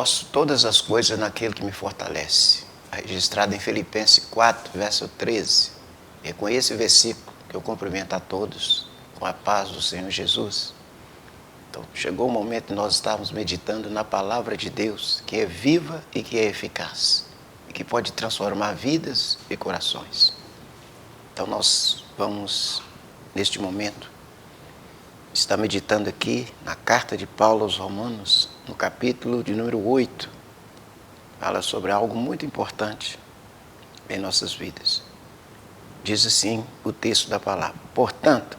posso todas as coisas naquele que me fortalece. Registrado em Filipenses 4, verso 13. É com esse versículo que eu cumprimento a todos com a paz do Senhor Jesus. Então, chegou o momento de nós estarmos meditando na palavra de Deus, que é viva e que é eficaz, e que pode transformar vidas e corações. Então, nós vamos, neste momento, estar meditando aqui na carta de Paulo aos Romanos, no capítulo de número 8. Fala sobre algo muito importante em nossas vidas. Diz assim o texto da palavra: portanto,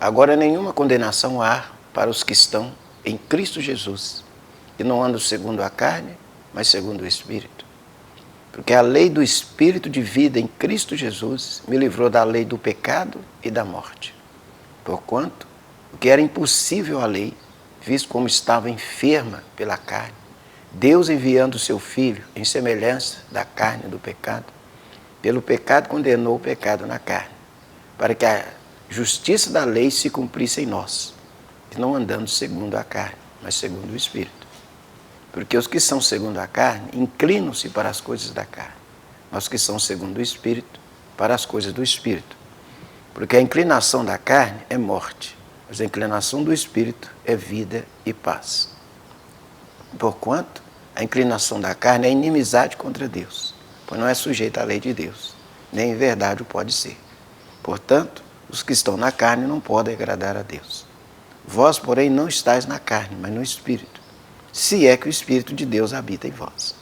agora nenhuma condenação há para os que estão em Cristo Jesus, que não andam segundo a carne, mas segundo o Espírito. Porque a lei do Espírito de vida em Cristo Jesus me livrou da lei do pecado e da morte. Porquanto, o que era impossível à lei, visto como estava enferma pela carne, Deus enviando o seu Filho em semelhança da carne do pecado, pelo pecado condenou o pecado na carne, para que a justiça da lei se cumprisse em nós, que não andamos segundo a carne, mas segundo o Espírito. Porque os que são segundo a carne inclinam-se para as coisas da carne, mas os que são segundo o Espírito, para as coisas do Espírito. Porque a inclinação da carne é morte, mas a inclinação do Espírito é vida e paz. Porquanto, a inclinação da carne é inimizade contra Deus, pois não é sujeita à lei de Deus, nem em verdade o pode ser. Portanto, os que estão na carne não podem agradar a Deus. Vós, porém, não estáis na carne, mas no Espírito, se é que o Espírito de Deus habita em vós.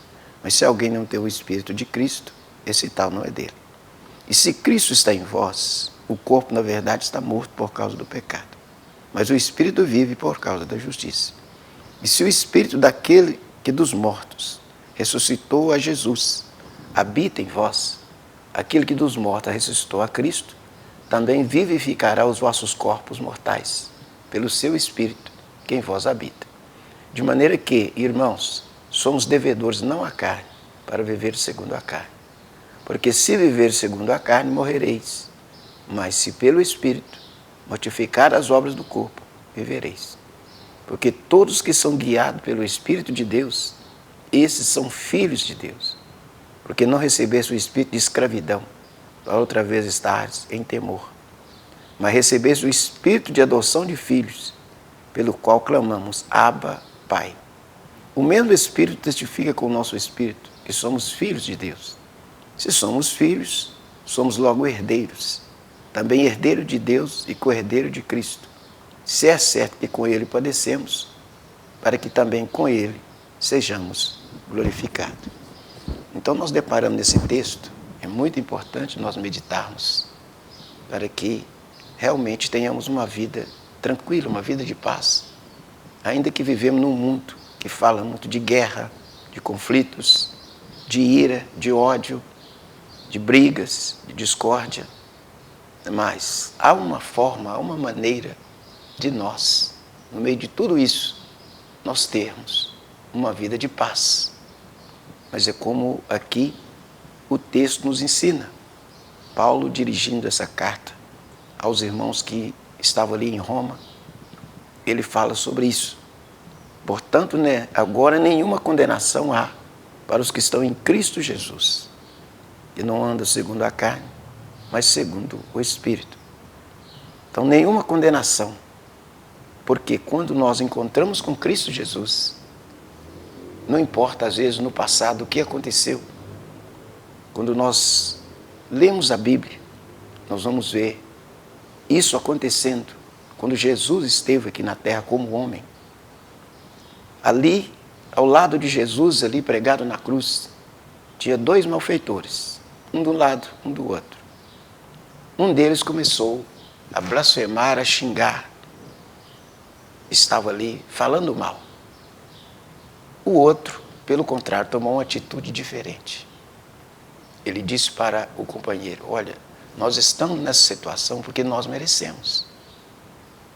Mas se alguém não tem o Espírito de Cristo, esse tal não é dele. E se Cristo está em vós, o corpo, na verdade, está morto por causa do pecado, mas o Espírito vive por causa da justiça. E se o Espírito daquele que dos mortos ressuscitou a Jesus habita em vós, aquele que dos mortos ressuscitou a Cristo, também vivificará os vossos corpos mortais, pelo seu Espírito, que em vós habita. De maneira que, irmãos, somos devedores não à carne, para viver segundo a carne. Porque se viver segundo a carne, morrereis. Mas se pelo Espírito mortificar as obras do corpo, vivereis. Porque todos que são guiados pelo Espírito de Deus, esses são filhos de Deus. Porque não recebeste o espírito de escravidão, para outra vez estares em temor. Mas recebeste o Espírito de adoção de filhos, pelo qual clamamos, Abba, Pai. O mesmo Espírito testifica com o nosso Espírito que somos filhos de Deus. Se somos filhos, somos logo herdeiros, também herdeiro de Deus e co-herdeiro de Cristo. Se é certo que com Ele padecemos, para que também com Ele sejamos glorificados. Então nós deparamos nesse texto, é muito importante nós meditarmos, para que realmente tenhamos uma vida tranquila, uma vida de paz. Ainda que vivemos num mundo que fala muito de guerra, de conflitos, de ira, de ódio, de brigas, de discórdia. Mas há uma forma, há uma maneira de nós, no meio de tudo isso, nós termos uma vida de paz. Mas é como aqui o texto nos ensina. Paulo dirigindo essa carta aos irmãos que estavam ali em Roma, ele fala sobre isso. Portanto, agora nenhuma condenação há para os que estão em Cristo Jesus, que não andam segundo a carne, mas segundo o Espírito. Então, nenhuma condenação, porque quando nós encontramos com Cristo Jesus, não importa às vezes no passado o que aconteceu, quando nós lemos a Bíblia, nós vamos ver isso acontecendo quando Jesus esteve aqui na terra como homem. Ali, ao lado de Jesus, ali pregado na cruz, tinha dois malfeitores, um de um lado, um do outro. Um deles começou a blasfemar, a xingar. Estava ali falando mal. O outro, pelo contrário, tomou uma atitude diferente. Ele disse para o companheiro, olha, nós estamos nessa situação porque nós merecemos.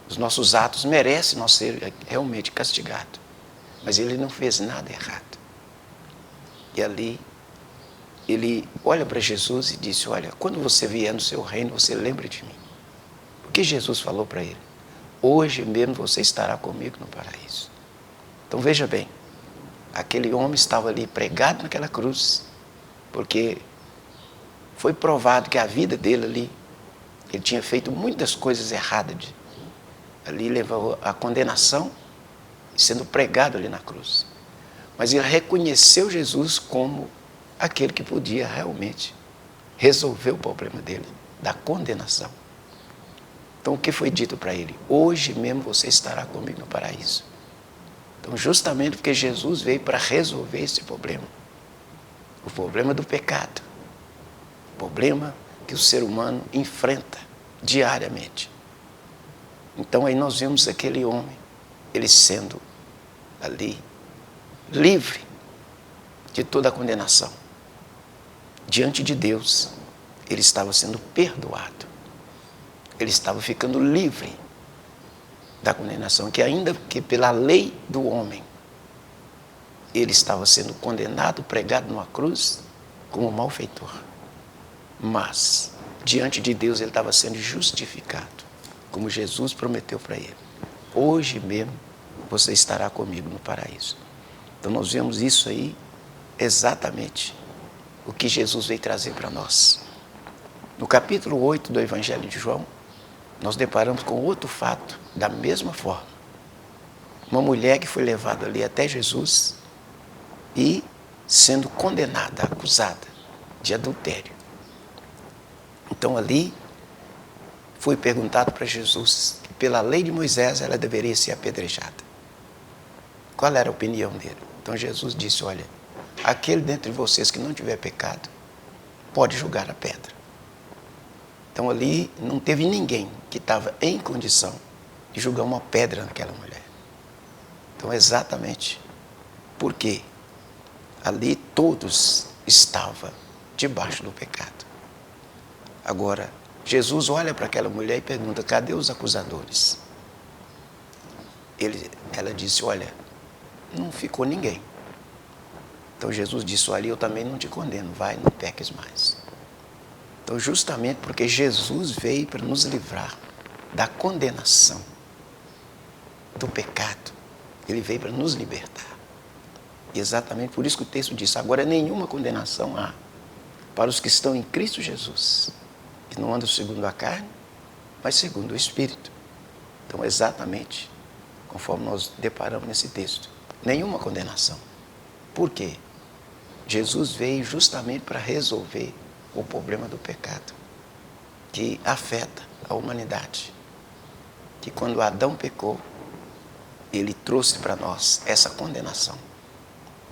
Os nossos atos merecem nós ser realmente castigados. Mas ele não fez nada errado. E ali, ele olha para Jesus e disse, olha, quando você vier no seu reino, você lembra de mim. O que Jesus falou para ele? Hoje mesmo você estará comigo no paraíso. Então veja bem, aquele homem estava ali pregado naquela cruz, porque foi provado que a vida dele ali, ele tinha feito muitas coisas erradas. Ali levou a condenação, sendo pregado ali na cruz. Mas ele reconheceu Jesus como aquele que podia realmente resolver o problema dele, da condenação. Então o que foi dito para ele? Hoje mesmo você estará comigo no paraíso. Então justamente porque Jesus veio para resolver esse problema. O problema do pecado. O problema que o ser humano enfrenta diariamente. Então aí nós vemos aquele homem, ele sendo ali livre de toda a condenação. Diante de Deus, ele estava sendo perdoado. Ele estava ficando livre da condenação, que ainda que pela lei do homem, ele estava sendo condenado, pregado numa cruz, como malfeitor. Mas, diante de Deus, ele estava sendo justificado, como Jesus prometeu para ele. Hoje mesmo, você estará comigo no paraíso. Então, nós vemos isso aí, exatamente o que Jesus veio trazer para nós. No capítulo 8 do Evangelho de João, nós deparamos com outro fato, da mesma forma. Uma mulher que foi levada ali até Jesus e sendo condenada, acusada de adultério. Então ali foi perguntado para Jesus que pela lei de Moisés ela deveria ser apedrejada. Qual era a opinião dele? Então Jesus disse, olha, aquele dentre vocês que não tiver pecado, pode julgar a pedra. Então ali não teve ninguém que estava em condição de julgar uma pedra naquela mulher. Então exatamente porque ali todos estavam debaixo do pecado. Agora, Jesus olha para aquela mulher e pergunta, cadê os acusadores? Ela disse, olha, não ficou ninguém. Então Jesus disse, olha, eu também não te condeno, vai, não peques mais. Então justamente porque Jesus veio para nos livrar da condenação, do pecado, ele veio para nos libertar. E exatamente por isso que o texto diz, agora nenhuma condenação há para os que estão em Cristo Jesus, que não andam segundo a carne, mas segundo o Espírito. Então exatamente conforme nós deparamos nesse texto, nenhuma condenação. Por quê? Jesus veio justamente para resolver o problema do pecado, que afeta a humanidade. Que quando Adão pecou, ele trouxe para nós essa condenação.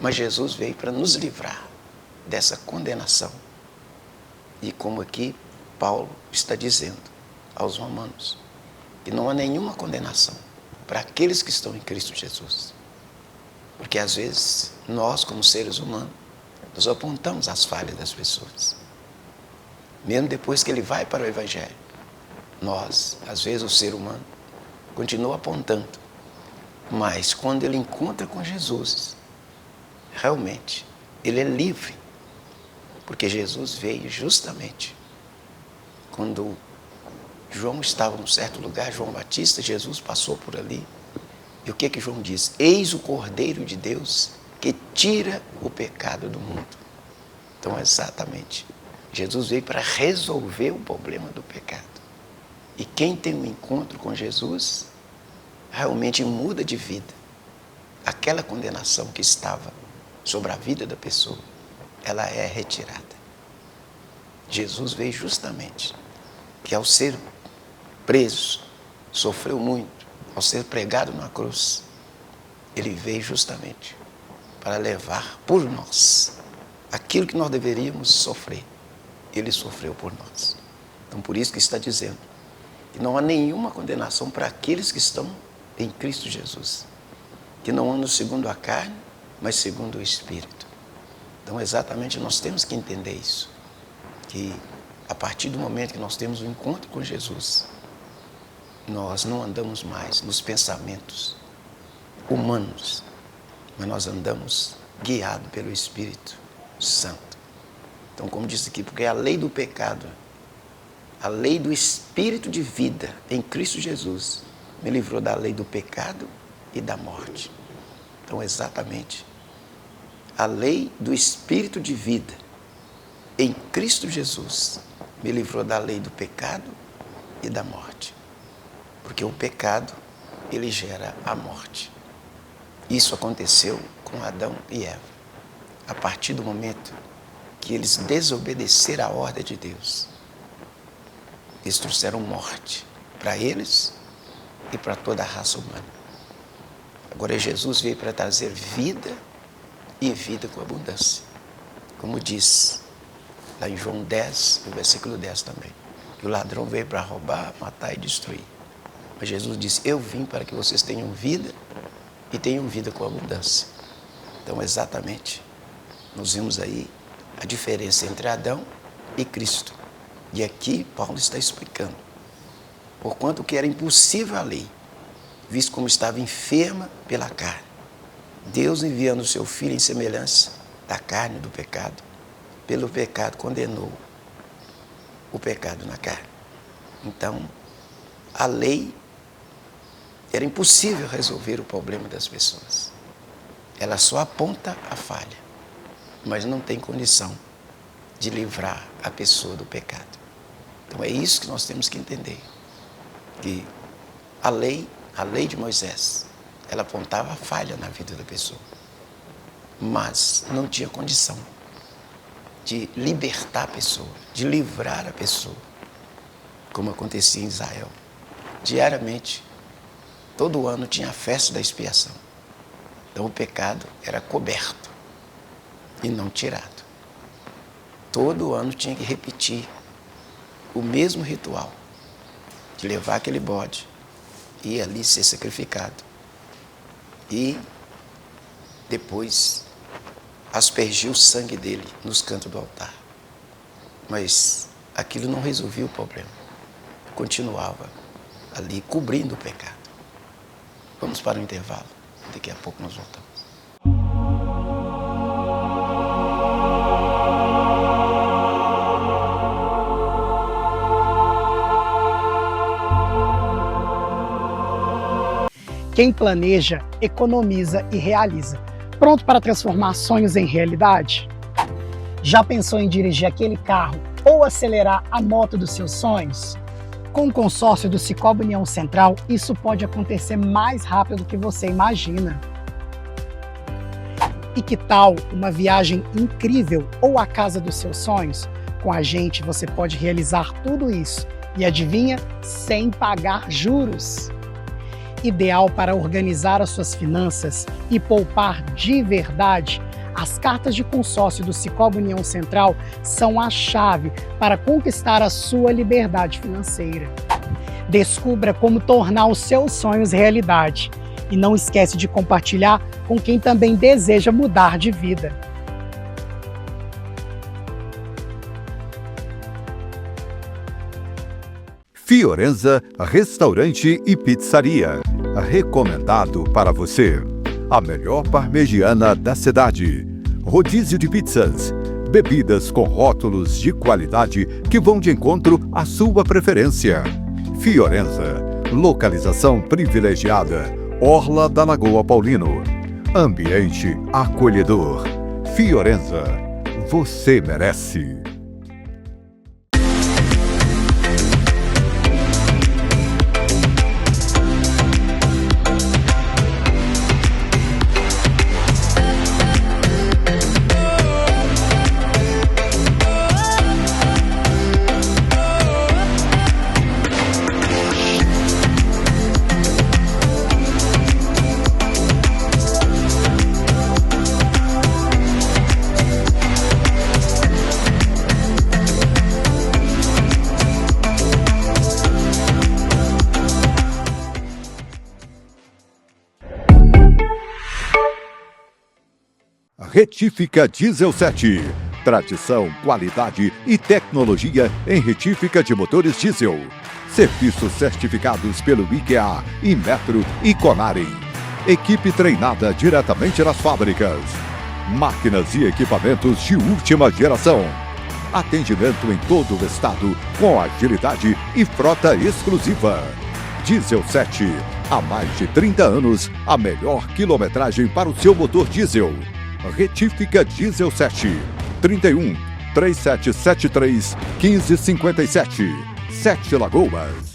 Mas Jesus veio para nos livrar dessa condenação. E como aqui Paulo está dizendo aos romanos, que não há nenhuma condenação para aqueles que estão em Cristo Jesus. Porque às vezes nós, como seres humanos, nós apontamos as falhas das pessoas. Mesmo depois que ele vai para o Evangelho, nós, às vezes o ser humano, continua apontando. Mas quando ele encontra com Jesus, realmente, ele é livre. Porque Jesus veio justamente quando João estava num certo lugar, João Batista, Jesus passou por ali. E o que João diz? Eis o Cordeiro de Deus que tira o pecado do mundo. Então, exatamente, Jesus veio para resolver o problema do pecado. E quem tem um encontro com Jesus, realmente muda de vida. Aquela condenação que estava sobre a vida da pessoa, ela é retirada. Jesus veio justamente que ao ser preso, sofreu muito, ao ser pregado na cruz, ele veio justamente para levar por nós aquilo que nós deveríamos sofrer. Ele sofreu por nós. Então por isso que está dizendo que não há nenhuma condenação para aqueles que estão em Cristo Jesus, que não andam segundo a carne, mas segundo o Espírito. Então exatamente nós temos que entender isso, que a partir do momento que nós temos um encontro com Jesus, nós não andamos mais nos pensamentos humanos, mas nós andamos guiados pelo Espírito Santo. Então, como disse aqui, porque a lei do pecado, a lei do Espírito de vida em Cristo Jesus, me livrou da lei do pecado e da morte. Então, exatamente, a lei do Espírito de vida em Cristo Jesus me livrou da lei do pecado e da morte. Porque o pecado, ele gera a morte. Isso aconteceu com Adão e Eva. A partir do momento que eles desobedeceram à ordem de Deus, eles trouxeram morte para eles e para toda a raça humana. Agora Jesus veio para trazer vida e vida com abundância. Como diz lá em João 10, no versículo 10 também, que o ladrão veio para roubar, matar e destruir. Mas Jesus disse, eu vim para que vocês tenham vida e tenham vida com abundância. Então, exatamente, nós vemos aí a diferença entre Adão e Cristo. E aqui Paulo está explicando. Porquanto que era impossível a lei, visto como estava enferma pela carne, Deus enviando o seu Filho em semelhança da carne do pecado, pelo pecado condenou o pecado na carne. Então, a lei era impossível resolver o problema das pessoas. Ela só aponta a falha, mas não tem condição de livrar a pessoa do pecado. Então é isso que nós temos que entender, que a lei de Moisés, ela apontava a falha na vida da pessoa, mas não tinha condição de libertar a pessoa, de livrar a pessoa, como acontecia em Israel. Diariamente, todo ano tinha a festa da expiação. Então o pecado era coberto e não tirado. Todo ano tinha que repetir o mesmo ritual de levar aquele bode e ali ser sacrificado. E depois aspergir o sangue dele nos cantos do altar. Mas aquilo não resolvia o problema. Continuava ali cobrindo o pecado. Vamos para o intervalo. Daqui a pouco nós voltamos. Quem planeja, economiza e realiza. Pronto para transformar sonhos em realidade? Já pensou em dirigir aquele carro ou acelerar a moto dos seus sonhos? Com o consórcio do Sicoob União Central, isso pode acontecer mais rápido do que você imagina. E que tal uma viagem incrível ou a casa dos seus sonhos? Com a gente você pode realizar tudo isso. E adivinha? Sem pagar juros. Ideal para organizar as suas finanças e poupar de verdade, as cartas de consórcio do Sicoob União Central são a chave para conquistar a sua liberdade financeira. Descubra como tornar os seus sonhos realidade e não esquece de compartilhar com quem também deseja mudar de vida. Fiorenza Restaurante e Pizzaria. Recomendado para você. A melhor parmegiana da cidade. Rodízio de pizzas. Bebidas com rótulos de qualidade que vão de encontro à sua preferência. Fiorenza. Localização privilegiada. Orla da Lagoa Paulino. Ambiente acolhedor. Fiorenza. Você merece. Retífica Diesel 7. Tradição, qualidade e tecnologia em retífica de motores diesel. Serviços certificados pelo IKEA, Inmetro e Conaren. Equipe treinada diretamente nas fábricas. Máquinas e equipamentos de última geração. Atendimento em todo o estado com agilidade e frota exclusiva. Diesel 7. Há mais de 30 anos, a melhor quilometragem para o seu motor diesel. Retífica Diesel 7, 31 3773 1557, 7 Lagoas.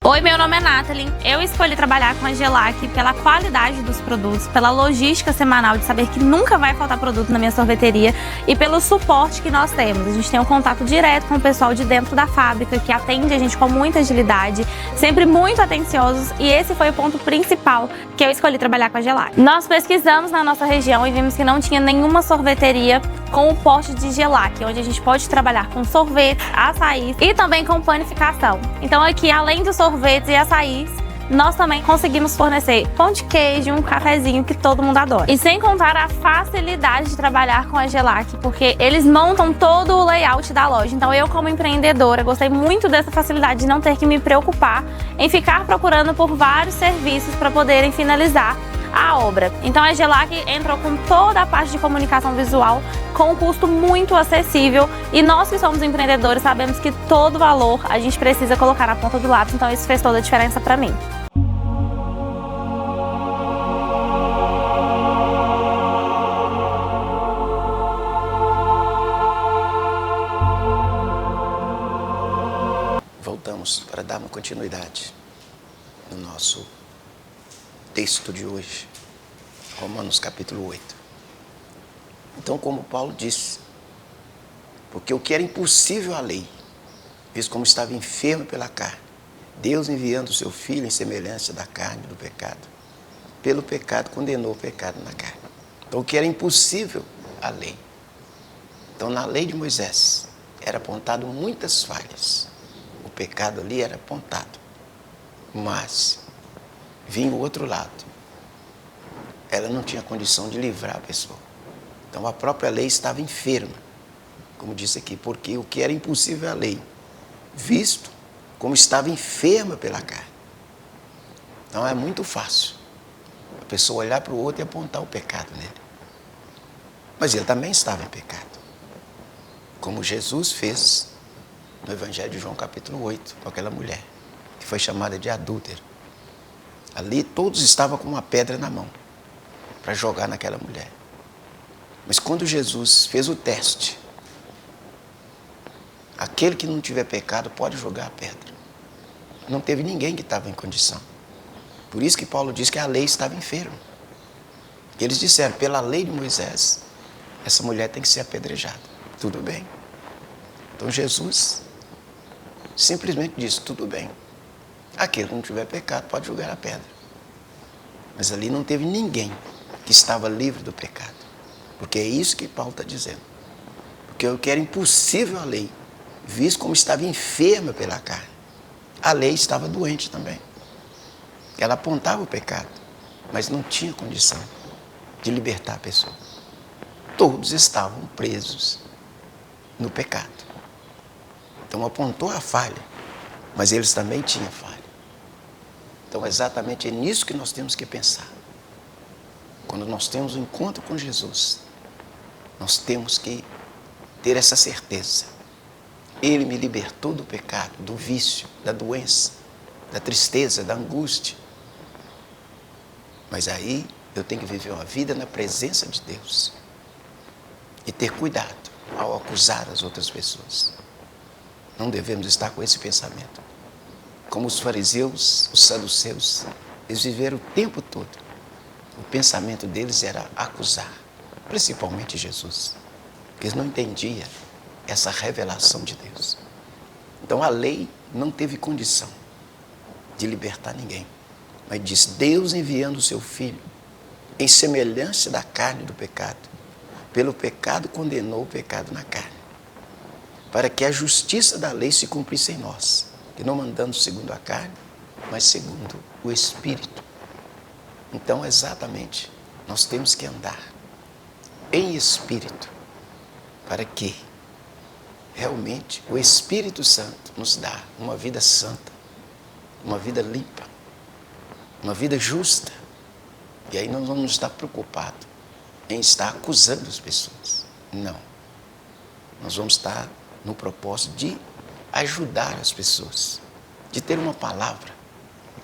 Oi, meu nome é Nathalie. Eu escolhi trabalhar com a Gelac pela qualidade dos produtos, pela logística semanal de saber que nunca vai faltar produto na minha sorveteria e pelo suporte que nós temos. A gente tem um contato direto com o pessoal de dentro da fábrica que atende a gente com muita agilidade, sempre muito atenciosos, e esse foi o ponto principal que eu escolhi trabalhar com a Gelac. Nós pesquisamos na nossa região e vimos que não tinha nenhuma sorveteria com o porte de Gelac, onde a gente pode trabalhar com sorvetes, açaís e também com panificação. Então aqui, além do sorvetes e açaís, nós também conseguimos fornecer pão de queijo, um cafezinho que todo mundo adora. E sem contar a facilidade de trabalhar com a Gelac, porque eles montam todo o layout da loja. Então eu, como empreendedora, gostei muito dessa facilidade de não ter que me preocupar em ficar procurando por vários serviços para poderem finalizar a obra. Então a Gelac entrou com toda a parte de comunicação visual com um custo muito acessível, e nós que somos empreendedores sabemos que todo valor a gente precisa colocar na ponta do lápis, então isso fez toda a diferença para mim. Voltamos para dar uma continuidade no nosso texto de hoje, Romanos capítulo 8. Então, como Paulo disse, porque o que era impossível à lei, visto como estava enfermo pela carne, Deus enviando o seu Filho em semelhança da carne do pecado, pelo pecado condenou o pecado na carne. Então, o que era impossível à lei. Então, na lei de Moisés, era apontado muitas falhas. O pecado ali era apontado. Mas vinha o outro lado. Ela não tinha condição de livrar a pessoa. Então a própria lei estava enferma, como disse aqui, porque o que era impossível à lei, visto como estava enferma pela carne. Então é muito fácil a pessoa olhar para o outro e apontar o pecado nele. Mas ele também estava em pecado, como Jesus fez no Evangelho de João capítulo 8, com aquela mulher que foi chamada de adúltera. Ali todos estavam com uma pedra na mão para jogar naquela mulher. Mas quando Jesus fez o teste, aquele que não tiver pecado pode jogar a pedra. Não teve ninguém que estava em condição. Por isso que Paulo diz que a lei estava enferma. Eles disseram, pela lei de Moisés, essa mulher tem que ser apedrejada. Tudo bem. Então Jesus simplesmente disse, tudo bem. Aquele que não tiver pecado pode jogar a pedra. Mas ali não teve ninguém que estava livre do pecado. Porque é isso que Paulo está dizendo. Porque o que era impossível à lei, visto como estava enferma pela carne, a lei estava doente também. Ela apontava o pecado, mas não tinha condição de libertar a pessoa. Todos estavam presos no pecado. Então apontou a falha, mas eles também tinham falha. Então exatamente é nisso que nós temos que pensar. Quando nós temos um encontro com Jesus, nós temos que ter essa certeza. Ele me libertou do pecado, do vício, da doença, da tristeza, da angústia. Mas aí eu tenho que viver uma vida na presença de Deus e ter cuidado ao acusar as outras pessoas. Não devemos estar com esse pensamento. Como os fariseus, os saduceus, eles viveram o tempo todo. O pensamento deles era acusar, principalmente Jesus. Porque eles não entendiam essa revelação de Deus. Então a lei não teve condição de libertar ninguém. Mas diz, Deus enviando o seu Filho em semelhança da carne do pecado. Pelo pecado condenou o pecado na carne. Para que a justiça da lei se cumprisse em nós. Que não andando segundo a carne, mas segundo o Espírito. Então, exatamente, nós temos que andar em Espírito, para que realmente o Espírito Santo nos dá uma vida santa, uma vida limpa, uma vida justa. E aí nós não vamos estar preocupados em estar acusando as pessoas. Não. Nós vamos estar no propósito de ajudar as pessoas, de ter uma palavra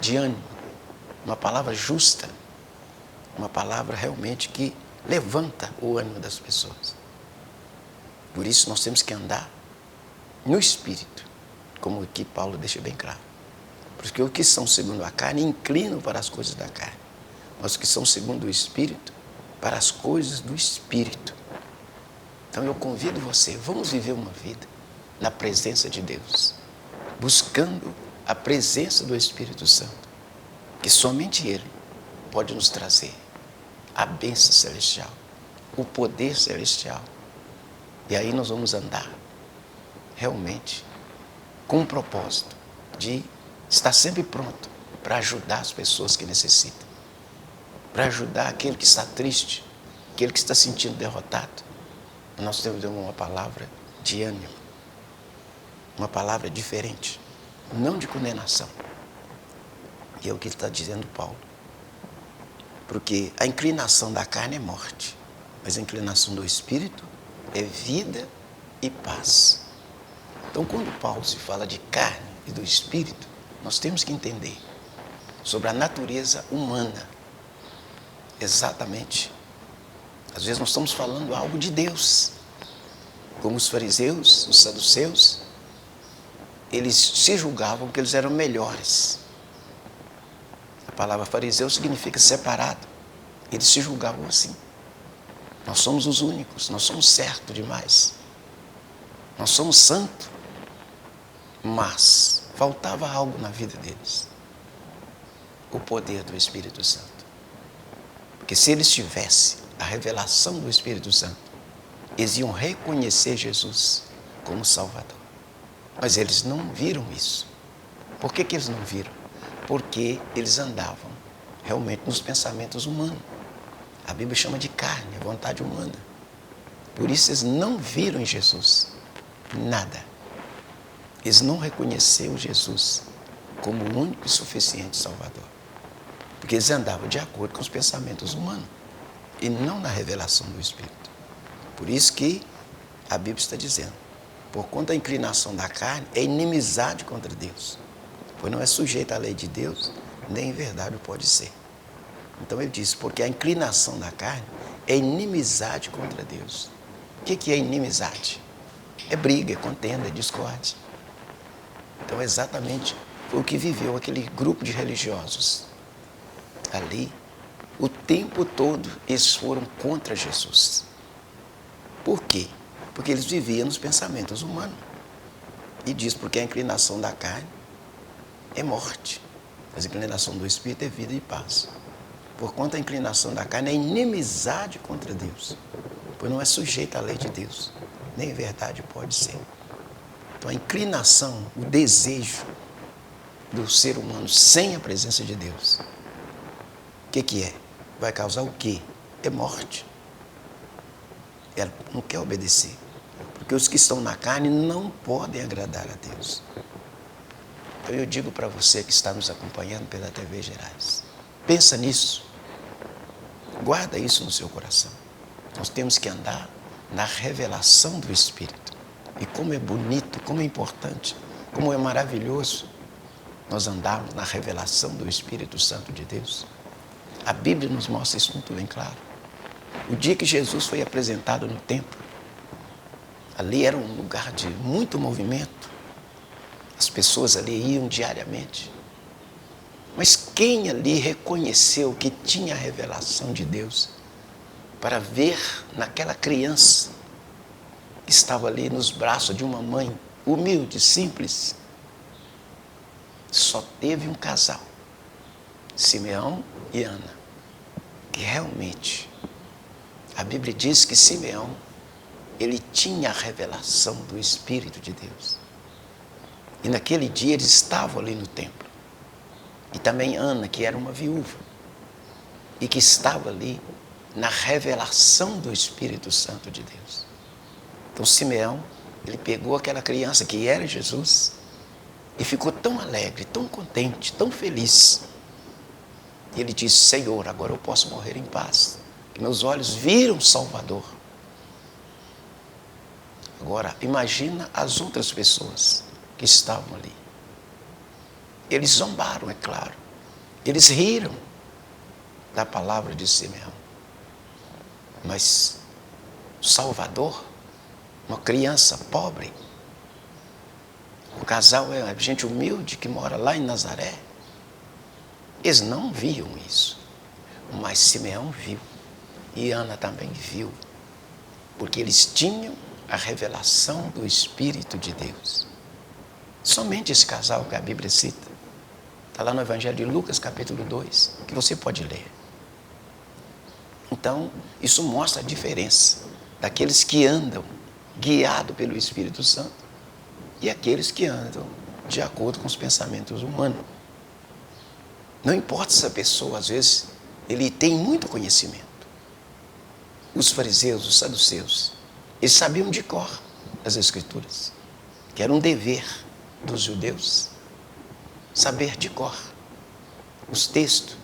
de ânimo, uma palavra justa, uma palavra realmente que levanta o ânimo das pessoas. Por isso nós temos que andar no Espírito, como aqui Paulo deixa bem claro. Porque os que são segundo a carne inclinam para as coisas da carne, mas os que são segundo o Espírito, para as coisas do Espírito. Então eu convido você, vamos viver uma vida na presença de Deus, buscando a presença do Espírito Santo, que somente Ele pode nos trazer a bênção celestial, o poder celestial. E aí nós vamos andar realmente com o propósito de estar sempre pronto para ajudar as pessoas que necessitam, para ajudar aquele que está triste, aquele que está sentindo derrotado. Nós temos uma palavra de ânimo, uma palavra diferente, não de condenação. E é o que está dizendo Paulo. Porque a inclinação da carne é morte, mas a inclinação do Espírito é vida e paz. Então, quando Paulo se fala de carne e do Espírito, nós temos que entender sobre a natureza humana. Exatamente. Às vezes nós estamos falando algo de Deus. Como os fariseus, os saduceus, eles se julgavam que eles eram melhores. A palavra fariseu significa separado. Eles se julgavam assim. Nós somos os únicos, nós somos certos demais. Nós somos santos. Mas faltava algo na vida deles. O poder do Espírito Santo. Porque se eles tivessem a revelação do Espírito Santo, eles iam reconhecer Jesus como Salvador. Mas eles não viram isso. Por que eles não viram? Porque eles andavam realmente nos pensamentos humanos. A Bíblia chama de carne, a vontade humana. Por isso eles não viram em Jesus nada. Eles não reconheceram Jesus como o único e suficiente Salvador. Porque eles andavam de acordo com os pensamentos humanos e não na revelação do Espírito. Por isso que a Bíblia está dizendo, por conta da inclinação da carne, é inimizade contra Deus. Pois não é sujeito à lei de Deus, nem em verdade o pode ser. Então ele diz, porque a inclinação da carne é inimizade contra Deus. O que é inimizade? É briga, é contenda, é discórdia. Então exatamente foi o que viveu aquele grupo de religiosos. Ali, o tempo todo, eles foram contra Jesus. Por quê? Porque eles viviam nos pensamentos humanos. E diz, porque a inclinação da carne é morte, mas a inclinação do Espírito é vida e paz. Porquanto a inclinação da carne é inimizade contra Deus, pois não é sujeita à lei de Deus, nem em verdade pode ser. Então a inclinação, o desejo do ser humano sem a presença de Deus, o que é? Vai causar o quê? É morte. Ela não quer obedecer. Porque os que estão na carne não podem agradar a Deus. Então eu digo para você que está nos acompanhando pela TV Gerais, pensa nisso. Guarda isso no seu coração. Nós temos que andar na revelação do Espírito. E como é bonito, como é importante, como é maravilhoso nós andarmos na revelação do Espírito Santo de Deus. A Bíblia nos mostra isso muito bem claro. O dia que Jesus foi apresentado no templo, ali era um lugar de muito movimento. As pessoas ali iam diariamente. Mas quem ali reconheceu que tinha a revelação de Deus para ver naquela criança que estava ali nos braços de uma mãe humilde, simples? Só teve um casal, Simeão e Ana, que realmente, a Bíblia diz que Simeão, ele tinha a revelação do Espírito de Deus. E naquele dia eles estavam ali no templo. E também Ana, que era uma viúva, e que estava ali na revelação do Espírito Santo de Deus. Então Simeão, ele pegou aquela criança que era Jesus e ficou tão alegre, tão contente, tão feliz. E ele disse, Senhor, agora eu posso morrer em paz, que meus olhos viram o Salvador. Agora, imagina as outras pessoas que estavam ali. Eles zombaram, é claro. Eles riram da palavra de Simeão. Mas Salvador, uma criança pobre, o casal é gente humilde que mora lá em Nazaré. Eles não viam isso, mas Simeão viu e Ana também viu, porque eles tinham a revelação do Espírito de Deus. Somente esse casal que a Bíblia cita, está lá no Evangelho de Lucas, capítulo 2, que você pode ler. Então, isso mostra a diferença daqueles que andam guiados pelo Espírito Santo e aqueles que andam de acordo com os pensamentos humanos. Não importa se a pessoa, às vezes, ele tem muito conhecimento. Os fariseus, os saduceus, eles sabiam de cor as Escrituras, que era um dever dos judeus, saber de cor os textos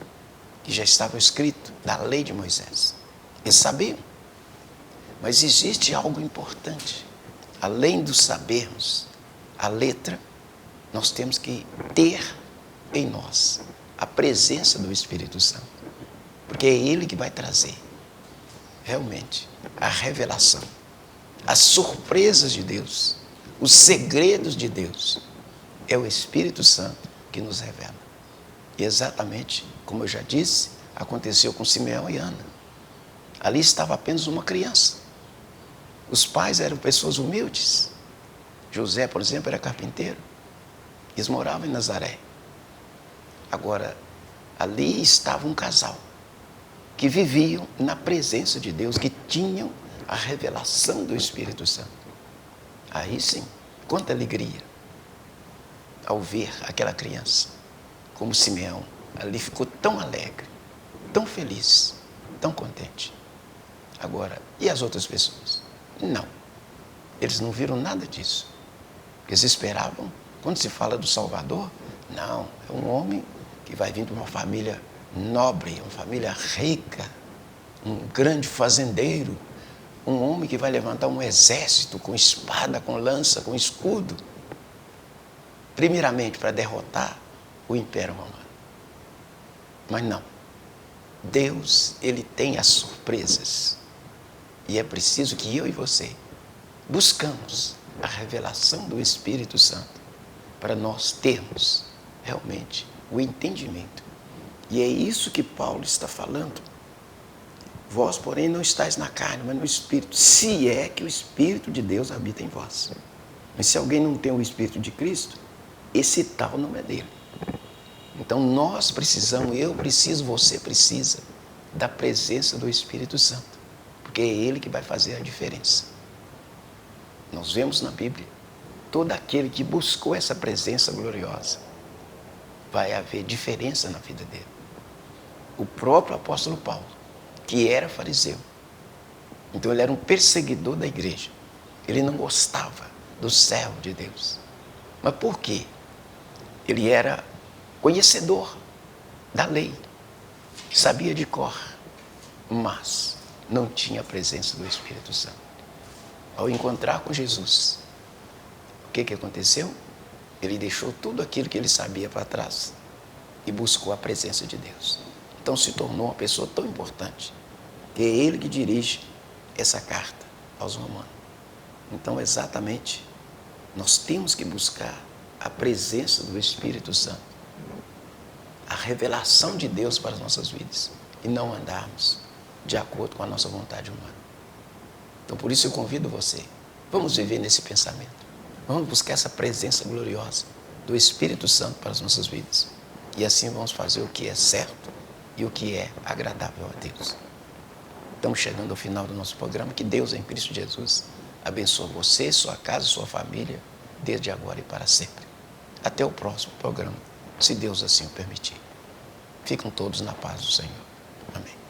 que já estavam escritos da lei de Moisés. Eles sabiam. Mas existe algo importante. Além do sabermos a letra, nós temos que ter em nós a presença do Espírito Santo. Porque é Ele que vai trazer, realmente, a revelação, as surpresas de Deus, os segredos de Deus. É o Espírito Santo que nos revela. E exatamente, como eu já disse, aconteceu com Simeão e Ana. Ali estava apenas uma criança. Os pais eram pessoas humildes. José, por exemplo, era carpinteiro. Eles moravam em Nazaré. Agora, ali estava um casal que viviam na presença de Deus, que tinham a revelação do Espírito Santo. Aí sim, quanta alegria ao ver aquela criança, como Simeão, ali ficou tão alegre, tão feliz, tão contente. Agora, e as outras pessoas? Não, eles não viram nada disso. Eles esperavam, quando se fala do Salvador, não, é um homem que vai vir de uma família nobre, uma família rica, um grande fazendeiro, um homem que vai levantar um exército com espada, com lança, com escudo, primeiramente para derrotar o Império Romano. Mas não, Deus, Ele tem as surpresas, e é preciso que eu e você buscamos a revelação do Espírito Santo para nós termos realmente o entendimento. E é isso que Paulo está falando. Vós, porém, não estáis na carne, mas no Espírito, se é que o Espírito de Deus habita em vós. Mas se alguém não tem o Espírito de Cristo, esse tal não é dele. Então nós precisamos, eu preciso, você precisa da presença do Espírito Santo, porque é Ele que vai fazer a diferença. Nós vemos na Bíblia, todo aquele que buscou essa presença gloriosa, vai haver diferença na vida dele. O próprio apóstolo Paulo, que era fariseu, então ele era um perseguidor da igreja, ele não gostava do servo de Deus. Mas por quê? Ele era conhecedor da lei, sabia de cor, mas não tinha a presença do Espírito Santo. Ao encontrar com Jesus, o que aconteceu? Ele deixou tudo aquilo que ele sabia para trás e buscou a presença de Deus. Então se tornou uma pessoa tão importante, que é ele que dirige essa carta aos romanos. Então exatamente, nós temos que buscar a presença do Espírito Santo, a revelação de Deus para as nossas vidas, e não andarmos de acordo com a nossa vontade humana. Então por isso eu convido você, vamos viver nesse pensamento, vamos buscar essa presença gloriosa do Espírito Santo para as nossas vidas, e assim vamos fazer o que é certo e o que é agradável a Deus. Estamos chegando ao final do nosso programa. Que Deus em Cristo Jesus abençoe você, sua casa, sua família, desde agora e para sempre. Até o próximo programa, se Deus assim o permitir. Ficam todos na paz do Senhor. Amém.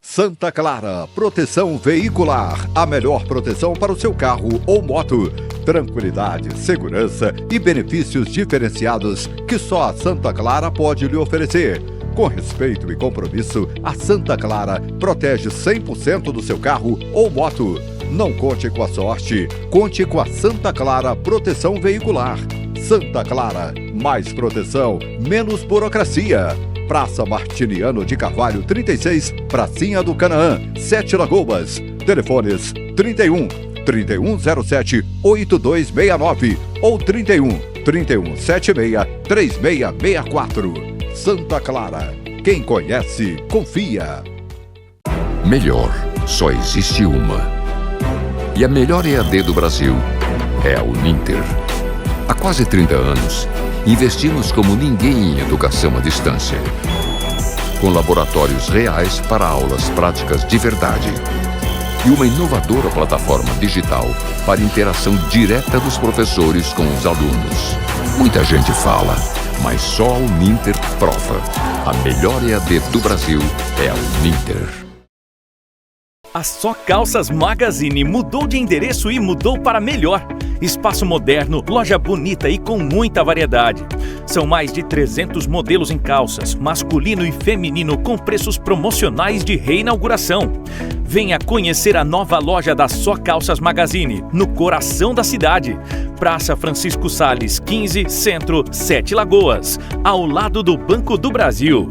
Santa Clara, proteção veicular, a melhor proteção para o seu carro ou moto. Tranquilidade, segurança e benefícios diferenciados que só a Santa Clara pode lhe oferecer. Com respeito e compromisso, a Santa Clara protege 100% do seu carro ou moto. Não conte com a sorte, conte com a Santa Clara Proteção Veicular. Santa Clara, mais proteção, menos burocracia. Praça Martiniano de Carvalho 36, Pracinha do Canaã, 7 Lagoas. Telefones 31 3107 8269 ou 31 3176 3664. Santa Clara, quem conhece, confia. Melhor, só existe uma. E a melhor EAD do Brasil é a Uninter. Há quase 30 anos, investimos como ninguém em educação à distância. Com laboratórios reais para aulas práticas de verdade. E uma inovadora plataforma digital para interação direta dos professores com os alunos. Muita gente fala, mas só a Uninter prova. A melhor EAD do Brasil é a Uninter. A Só Calças Magazine mudou de endereço e mudou para melhor. Espaço moderno, loja bonita e com muita variedade. São mais de 300 modelos em calças, masculino e feminino com preços promocionais de reinauguração. Venha conhecer a nova loja da Só Calças Magazine, no coração da cidade. Praça Francisco Sales, 15, Centro, 7 Lagoas, ao lado do Banco do Brasil.